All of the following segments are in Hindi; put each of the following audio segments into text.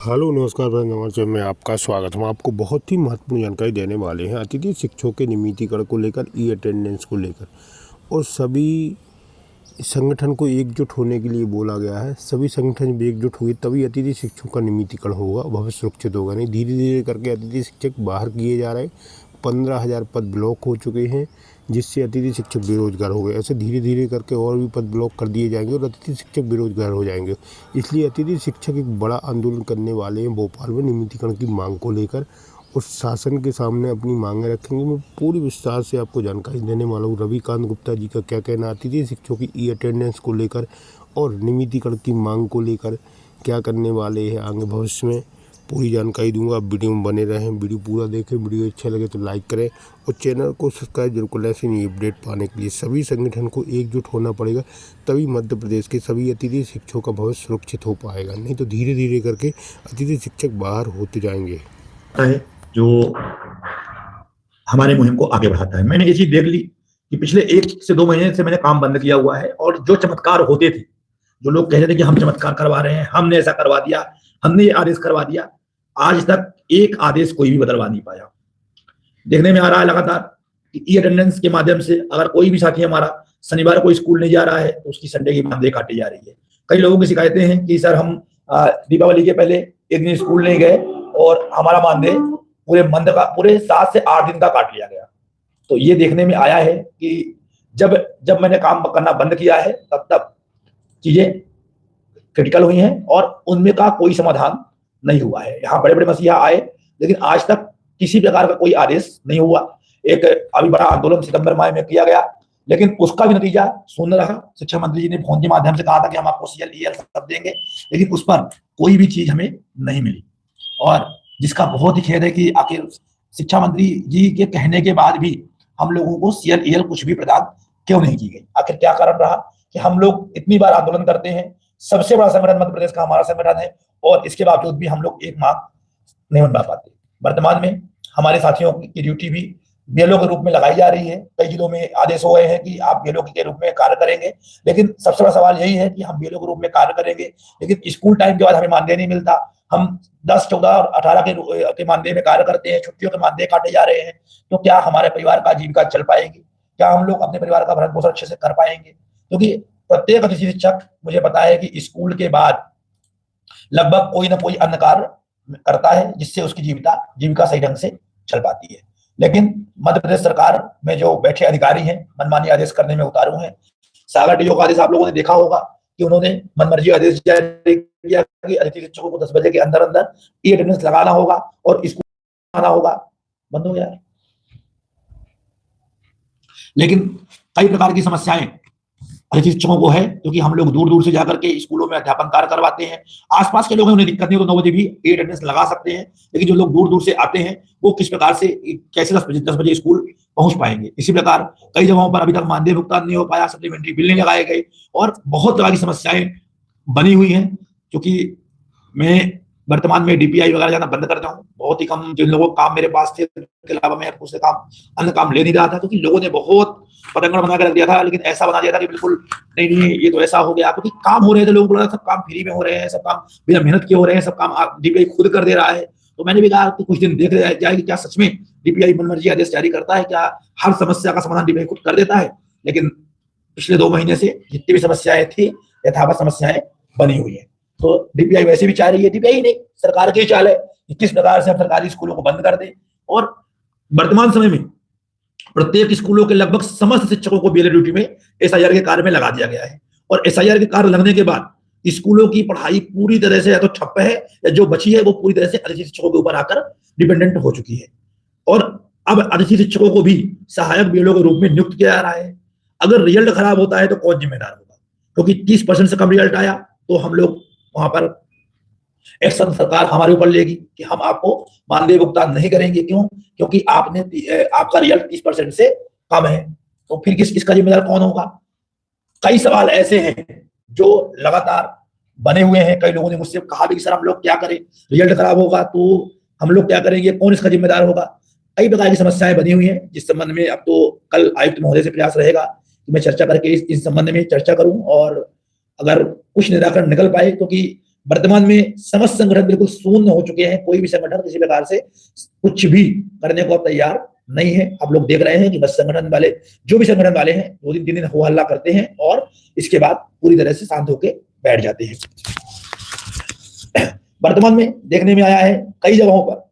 हेलो नमस्कार भाई, नमस्ते। मैं आपका स्वागत हूँ। आपको बहुत ही महत्वपूर्ण जानकारी देने वाले हैं अतिथि शिक्षकों के नियमितीकरण को लेकर, ई अटेंडेंस को लेकर, और सभी संगठन को एकजुट होने के लिए बोला गया है। सभी संगठन भी एकजुट हुए तभी अतिथि शिक्षकों का नियमितीकरण होगा, भविष्य सुरक्षित होगा। नहीं धीरे धीरे करके अतिथि शिक्षक बाहर किए जा रहे हैं। 15,000 पद ब्लॉक हो चुके हैं, जिससे अतिथि शिक्षक बेरोजगार हो गए। ऐसे धीरे धीरे करके और भी पद ब्लॉक कर दिए जाएंगे और अतिथि शिक्षक बेरोजगार हो जाएंगे। इसलिए अतिथि शिक्षक एक बड़ा आंदोलन करने वाले हैं भोपाल में नियमितीकरण की मांग को लेकर, और शासन के सामने अपनी मांगें रखेंगे। मैं पूरी विस्तार से आपको जानकारी देने वाला हूँ। रविकांत गुप्ता जी का क्या कहना अतिथि शिक्षकों की ई अटेंडेंस को लेकर और नियमितीकरण की मांग को लेकर, क्या करने वाले हैं आगे भविष्य में, पूरी जानकारी दूंगा। आप वीडियो में बने रहें, वीडियो पूरा देखें। वीडियो अच्छा लगे तो लाइक करें और चैनल को सब्सक्राइब जरूर करें। ऐसे नई अपडेट पाने के लिए सभी संगठन को एकजुट होना पड़ेगा, तभी मध्य प्रदेश के सभी अतिथि शिक्षकों का भविष्य सुरक्षित हो पाएगा। नहीं तो धीरे धीरे करके अतिथि शिक्षक बाहर होते जाएंगे। है जो हमारे मुहिम को आगे बढ़ाता है। मैंने ये चीज देख ली कि पिछले 1 से 2 महीने से मैंने काम बंद किया हुआ है, और जो चमत्कार होते थे, जो लोग कहते थे कि हम चमत्कार करवा रहे हैं, हमने ऐसा करवा दिया, हमने ये आदेश करवा दिया, आज तक एक आदेश कोई भी बदलवा नहीं पाया। देखने में आ रहा है लगातार कि ई अटेंडेंस के माध्यम से अगर कोई भी साथी हमारा शनिवार को स्कूल नहीं जा रहा है तो उसकी संडे की मानदेय काटी जा रही है। कई लोगों की शिकायतें हैं कि सर हम दीपावली के पहले एक दिन स्कूल नहीं गए और हमारा मानदेय पूरे 7 से 8 दिन का काट लिया गया। तो ये देखने में आया है कि जब जब मैंने काम करना बंद किया है तब तब चीजें क्रिटिकल हुई हैं और उनमें का कोई समाधान नहीं हुआ है। यहाँ बड़े बड़े मसीहा आए, लेकिन आज तक किसी प्रकार का कोई आदेश नहीं हुआ। एक अभी बड़ा आंदोलन सितंबर माह में किया गया, लेकिन उसका भी नतीजा शून्य रहा। शिक्षा मंत्री जी ने फोन के माध्यम से कहा था कि हम आपको CL सब देंगे, लेकिन उस पर कोई भी चीज हमें नहीं मिली। और जिसका बहुत ही खेद है कि आखिर शिक्षा मंत्री जी के कहने के बाद भी हम लोगों को CL कुछ भी प्रदान क्यों नहीं की गई। आखिर क्या कारण रहा कि हम लोग इतनी बार आंदोलन करते हैं, सबसे बड़ा संगठन मध्य प्रदेश का हमारा संगठन है, और इसके बावजूद भी हम लोग एक मांग नहीं बन पाते। वर्तमान में हमारे साथियों की ड्यूटी भी BLO के रूप में लगाई जा रही है। कई जिलों में आदेश हो गए हैं कि आप BLO के रूप में कार्य करेंगे, लेकिन सबसे बड़ा सवाल यही है कि हम BLO के रूप में कार्य करेंगे, लेकिन स्कूल टाइम के बाद हमें मानदेय नहीं मिलता। हम 10, 14 और 18 के मानदेय में कार्य करते हैं, छुट्टियों के मानदेय काटे जा रहे हैं। तो क्या हमारे परिवार का जीविका चल पाएगी? क्या हम लोग अपने परिवार का भरण पोषण अच्छे से कर पाएंगे? क्योंकि प्रत्येक अतिथि शिक्षक मुझे पता है कि स्कूल के बाद लगभग कोई ना कोई अन्य कार्य करता है, जिससे उसकी जीविका सही ढंग से चल पाती है। लेकिन मध्य प्रदेश सरकार में जो बैठे अधिकारी हैं, मनमानी आदेश करने में उतारू हैं। सागर DO का आदेश आप लोगों ने देखा होगा कि उन्होंने मनमर्जी आदेश जारी किया कि अतिथि शिक्षकों को 10 बजे के अंदर अंदर ई अटेंडेंस लगाना होगा और स्कूल आना होगा। बंद हो गया। लेकिन कई प्रकार की समस्याएं अतिथि शिक्षकों को है, क्योंकि हम लोग दूर दूर से जाकर के स्कूलों में अध्यापन कार्य करवाते हैं। आसपास के लोग हैं, उन्हें दिक्कत नहीं, तो 9 बजे भी ई अटेंडेंस लगा सकते हैं। लेकिन जो लोग दूर दूर से आते हैं वो किस प्रकार से, कैसे 10 बजे स्कूल पहुंच पाएंगे? इसी प्रकार कई जगहों पर अभी तक मानदेय भुगतान नहीं हो पाया, सप्लीमेंट्री बिल नहीं लगाए गए, और बहुत तरह की समस्याएं बनी हुई हैं। क्योंकि मैं वर्तमान में DPI वगैरह जाना बंद कर रहा हूँ। बहुत ही कम जिन लोगों का काम मेरे पास थे, उसके अलावा मैं उससे अन्य काम ले नहीं रहा था, क्योंकि लोगों ने बहुत पतंगड़ बना कर रख दिया था। लेकिन ऐसा बना दिया था कि बिल्कुल नहीं, ये तो ऐसा हो गया, क्योंकि काम हो रहे थे, लोगों को लगा सब काम फ्री में हो रहे हैं, सब काम बिना मेहनत के हो रहे हैं, सब काम DPI खुद कर दे रहा है। तो मैंने भी कहा कि कुछ दिन देख जाए कि क्या सच में DPI मनमर्जी आदेश जारी करता है, क्या हर समस्या का समाधान DPI खुद कर देता है। लेकिन पिछले 2 महीने से जितनी भी समस्याएं थी, यथावत समस्याएं बनी हुई है। तो DPI वैसे भी चाह रही है, DPI नहीं, सरकार की चाल है कि किस प्रकार से हम सरकारी स्कूलों को बंद कर दें। और वर्तमान समय में प्रत्येक स्कूलों के लगभग समस्त शिक्षकों को BLO ड्यूटी में SIR के कार्य में लगा दिया गया है। और SIR के कार्य लगने के बाद स्कूलों की पढ़ाई पूरी तरह से या तो ठप्प है, या जो बची है वो पूरी तरह से अतिथि शिक्षकों के ऊपर आकर डिपेंडेंट हो चुकी है। और अब अतिथि शिक्षकों को भी सहायक BLO के रूप में नियुक्त किया जा रहा है। अगर रिजल्ट खराब होता है तो कौन जिम्मेदार होगा? क्योंकि 30% से कम रिजल्ट आया तो हम लोग वहां पर एक्शन सरकार हमारे ऊपर लेगी कि हम आपको मानदेय भुगतान नहीं करेंगे। क्यों? क्योंकि आपका रिजल्ट 30% से कम है। तो फिर इसका जिम्मेदार कौन होगा? कई सवाल ऐसे हैं जो लगातार बने हुए हैं। कई लोगों ने मुझसे कहा भी कि सर हम लोग क्या करें, रिजल्ट खराब होगा तो हम लोग क्या करेंगे, कौन इसका जिम्मेदार होगा? कई प्रकार की समस्याएं बनी हुई हैं, जिस संबंध में अब तो कल आयुक्त महोदय से प्रयास रहेगा कि मैं चर्चा करके इस संबंध में चर्चा करूं, और अगर कुछ निराकरण निकल पाए, क्योंकि वर्तमान में समस्त संगठन बिल्कुल शून्य हो चुके हैं। कोई भी संगठन किसी प्रकार से कुछ भी करने को तैयार नहीं है। आप लोग देख रहे हैं कि बस संगठन वाले, जो भी संगठन वाले हैं, 2 दिन 3 दिन हो हल्ला करते हैं और इसके बाद पूरी तरह से शांत होकर बैठ जाते हैं। वर्तमान में देखने में आया है कई जगहों पर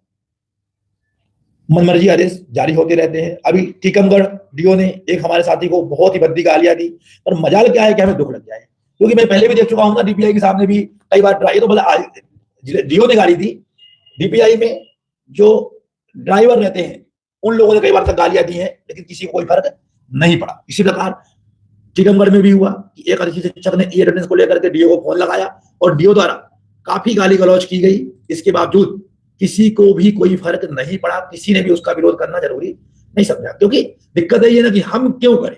मनमर्जी आदेश जारी होते रहते हैं। अभी टीकमगढ़ डीओ ने एक हमारे साथी को बहुत ही भद्दी गालियां दी, और मजाल क्या है कि हमें दुख लग जाए, क्योंकि मैं पहले भी देख चुका हूं ना, डीपीआई के सामने भी कई बार ट्राई, तो बोला डीओ ने गाली दी। डीपीआई में जो ड्राइवर रहते हैं उन लोगों ने कई बार तक गालियां दी हैं, लेकिन किसी को कोई फर्क नहीं पड़ा। इसी प्रकार टीकमगढ़ में भी हुआ कि एक अधिकारी शिक्षक ने ई अटेंडेंस को लेकर के डीओ को फोन लगाया और डीओ द्वारा काफी गाली गलौज की गई। इसके बावजूद किसी को भी कोई फर्क नहीं पड़ा, किसी ने भी उसका विरोध करना जरूरी नहीं समझा, क्योंकि दिक्कत यही है ना कि हम क्यों करें।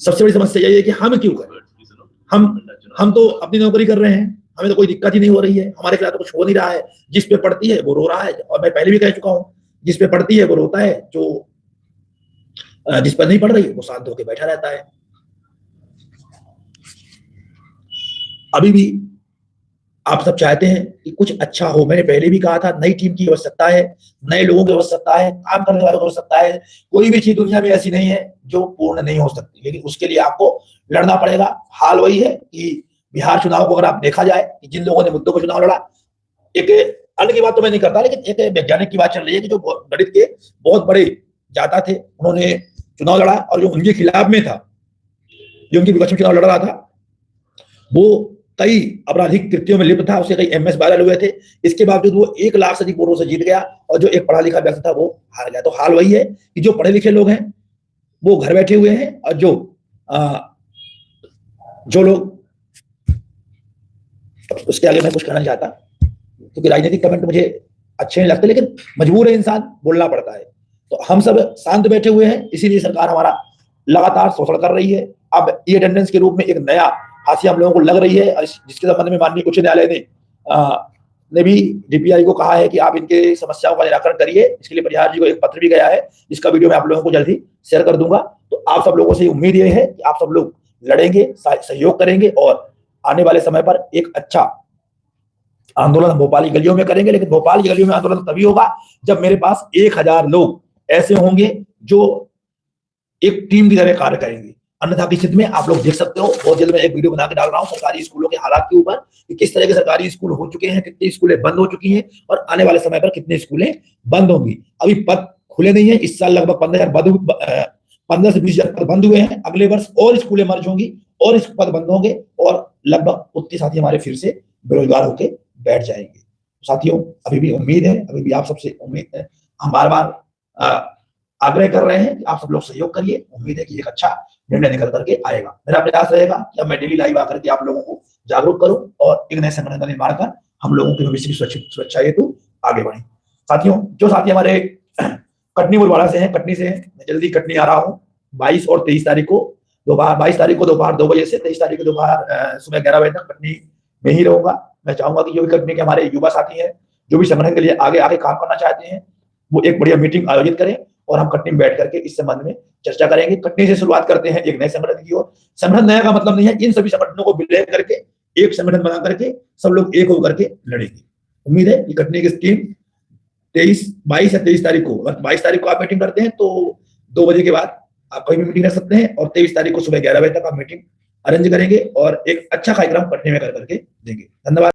सबसे बड़ी समस्या यही है कि हम क्यों करें। हम तो अपनी नौकरी कर रहे हैं, हमें तो कोई दिक्कत ही नहीं हो रही है, हमारे खिलाफ तो कुछ हो नहीं रहा है। जिस पे पड़ती है वो रो रहा है, और मैं पहले भी कह चुका हूं, जिस पे पड़ती है वो रोता है, जो जिस पर नहीं पड़ रही वो शांत होकर बैठा रहता है। अभी भी आप सब चाहते हैं कि कुछ अच्छा हो। मैंने पहले भी कहा था, नई टीम की आवश्यकता है, नए लोगों की आवश्यकता है, काम करने वालों की आवश्यकता है। कोई भी चीज दुनिया में ऐसी नहीं है जो पूर्ण नहीं हो सकती, लेकिन उसके लिए आपको लड़ना पड़ेगा। हाल वही है कि बिहार चुनाव को अगर आप देखा जाए कि जिन लोगों ने मुद्दों पर चुनाव लड़ा, एक अन्य की बात तो मैं नहीं करता, लेकिन एक वैज्ञानिक की बात चल रही है कि जो गणित के बहुत बड़े जाता थे, उन्होंने चुनाव लड़ा, और जो उनके खिलाफ में था, जो उनके विपक्ष में चुनाव लड़ रहा था, वो कई आपराधिक कृत्यों में लिप्त था, उसे कई एमएस वायरल हुए थे। इसके बावजूद वो 1 लाख से अधिक वोटों से जीत गया, और जो एक पढ़ा लिखा व्यक्ति था वो हार गया। तो हाल वही है कि जो पढ़े लिखे लोग हैं वो घर बैठे हुए हैं, और जो लोग, उसके आगे मैं कुछ कहना नहीं चाहता, क्योंकि राजनीतिक कमेंट मुझे अच्छे नहीं लगते, लेकिन मजबूर है इंसान, बोलना पड़ता है। तो हम सब शांत बैठे हुए हैं, इसीलिए सरकार हमारा लगातार शोषण कर रही है। अब ई अटेंडेंस के रूप में एक नया हाशिया हम लोगों को लग रही है, जिसके संबंध में माननीय उच्च न्यायालय ने भी डीपीआई को कहा है कि आप इनके समस्याओं का निराकरण करिए। इसके लिए परिहार जी को एक पत्र भी गया है, जिसका वीडियो मैं आप लोगों को जल्द ही शेयर कर दूंगा। तो आप सब लोगों से उम्मीद ये है कि आप सब लोग लड़ेंगे, सहयोग करेंगे, और आने वाले समय पर एक अच्छा आंदोलन भोपाल की गलियों में करेंगे। लेकिन भोपाल की गलियों में आंदोलन तभी होगा जब मेरे पास 1000 लोग ऐसे होंगे जो एक टीम की तरह कार्य करेंगे। अन्यथा की स्थिति में आप लोग देख सकते हो, बहुत जल्द मैं एक वीडियो बना के डाल रहा हूं सरकारी स्कूलों के हालात के ऊपर, कि किस तरह के सरकारी स्कूल हो चुके हैं, कितनी स्कूलें बंद हो चुकी हैं, और आने वाले समय पर कितनी स्कूलें बंद होंगी। अभी पद खुले नहीं है, इस साल लगभग 15 से 20 हजार पद बंद हुए हैं। अगले वर्ष और स्कूलें मर्ज होंगी और इस पद बंद होंगे, और लगभग उतने साथी हमारे फिर से बेरोजगार होकर बैठ जाएंगे। साथियों, अभी भी उम्मीद है, अभी भी आप सबसे उम्मीद है, हम बार बार आग्रह कर रहे हैं कि आप सब लोग सहयोग करिए। उम्मीद है कि एक अच्छा निर्णय निकल करके आएगा। मेरा प्रयास रहेगा कि अब मैं डेली लाइव आकर के आप लोगों को जागरूक करूं, और एक नए संगठन का निर्माण कर हम लोगों के भविष्य की सुरक्षा हेतु आगे बढ़े। साथियों, जो साथी हमारे कटनी मुरबाड़ा से हैं, कटनी से हैं, मैं जल्दी कटनी आ रहा हूँ 22 और 23 तारीख को दोपहर, 22 तारीख को दोपहर 2 बजे से 23 तारीख को दोपहर सुबह 11 बजे तक कटनी में ही रहूंगा। मैं चाहूंगा कि जो भी कटनी के हमारे युवा साथी हैं, जो भी संगठन के लिए आगे आगे काम करना चाहते हैं, वो एक बढ़िया मीटिंग आयोजित करें, और हम कटनी में बैठ करके इस संबंध में चर्चा करेंगे। कटनी से शुरुआत करते हैं एक नए संगठन की ओर। संगठन नया का मतलब नहीं है, इन सभी संगठनों को विलय करके एक संगठन बना करके सब लोग एक होकर के लड़ेंगे। उम्मीद है कि कटनी की टीम 22 या 23 तारीख को, अगर 22 तारीख को आप मीटिंग करते हैं तो 2 बजे के बाद आप कहीं भी मीटिंग रख सकते हैं, और 23 तारीख को सुबह 11 बजे तक आप मीटिंग अरेंज करेंगे, और एक अच्छा कार्यक्रम कटनी में कर करके देंगे। धन्यवाद।